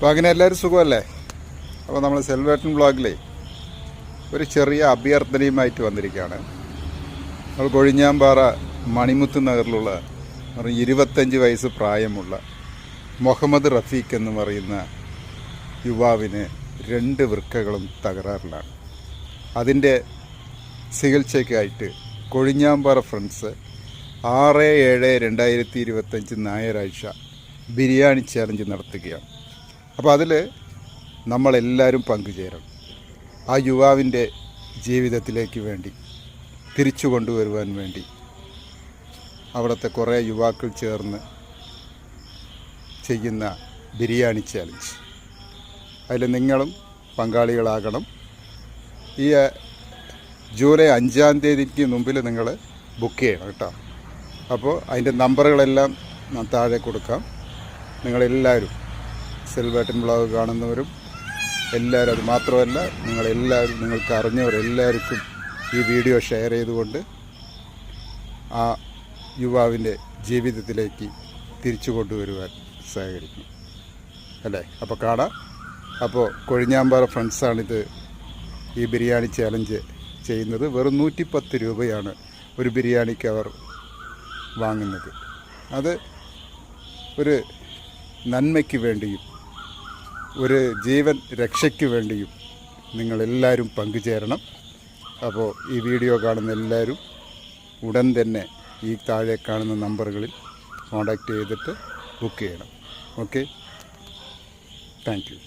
അപ്പോൾ അങ്ങനെ എല്ലാവരും സുഖമല്ലേ? അപ്പോൾ നമ്മൾ സെൽവേട്ടൻ ബ്ലോഗിലെ ഒരു ചെറിയ അഭ്യർത്ഥനയുമായിട്ട് വന്നിരിക്കുകയാണ്. നമ്മൾ കൊഴിഞ്ഞാമ്പാറ മണിമുത്ത് നഗറിലുള്ള 25 വയസ്സ് പ്രായമുള്ള മുഹമ്മദ് റഫീഖ് എന്ന് പറയുന്ന യുവാവിന് 2 വൃക്കകളും തകരാറിലാണ്. അതിൻ്റെ ചികിത്സയ്ക്കായിട്ട് കൊഴിഞ്ഞാമ്പാറ ഫ്രണ്ട്സ് 6/7/2025 ഞായറാഴ്ച ബിരിയാണി ചാലഞ്ച് നടത്തുകയാണ്. അപ്പോൾ അതിൽ നമ്മളെല്ലാവരും പങ്കുചേരണം. ആ യുവാവിൻ്റെ ജീവിതത്തിലേക്ക് വേണ്ടി തിരിച്ചു കൊണ്ടുവരുവാൻ വേണ്ടി അവിടുത്തെ കുറേ യുവാക്കൾ ചേർന്ന് ചെയ്യുന്ന ബിരിയാണി ചാലഞ്ച്, അതിൽ നിങ്ങളും പങ്കാളികളാകണം. ഈ ജൂലൈ 5-ാം തീയതിക്ക് മുമ്പിൽ നിങ്ങൾ ബുക്ക് ചെയ്യണം കേട്ടോ. അപ്പോൾ അതിൻ്റെ നമ്പറുകളെല്ലാം ഞാൻ താഴെ കൊടുക്കാം. നിങ്ങളെല്ലാവരും സെൽവേട്ടൻ ബ്ലോഗ് കാണുന്നവരും എല്ലാവരും, അത് മാത്രമല്ല നിങ്ങളെല്ലാവരും, നിങ്ങൾക്ക് അറിഞ്ഞവരെല്ലാവർക്കും ഈ വീഡിയോ ഷെയർ ചെയ്തുകൊണ്ട് ആ യുവാവിൻ്റെ ജീവിതത്തിലേക്ക് തിരിച്ചു കൊണ്ടുവരുവാൻ സഹകരിക്കും അല്ലേ? അപ്പോൾ കാണാം. അപ്പോൾ കൊഴിഞ്ഞാമ്പാറ ഫ്രണ്ട്സാണിത് ഈ ബിരിയാണി ചാലഞ്ച് ചെയ്യുന്നത്. വെറും 110 രൂപയാണ് ഒരു ബിരിയാണിക്ക് അവർ വാങ്ങുന്നത്. അത് ഒരു നന്മയ്ക്ക് വേണ്ടിയും ഒരു ജീവൻ രക്ഷയ്ക്ക് വേണ്ടിയും നിങ്ങളെല്ലാവരും പങ്കുചേരണം. അപ്പോൾ ഈ വീഡിയോ കാണുന്ന എല്ലാവരും ഉടൻ തന്നെ ഈ താഴെ കാണുന്ന നമ്പറുകളിൽ കോൺടാക്റ്റ് ചെയ്തിട്ട് ബുക്ക് ചെയ്യണം. Okay, thank you.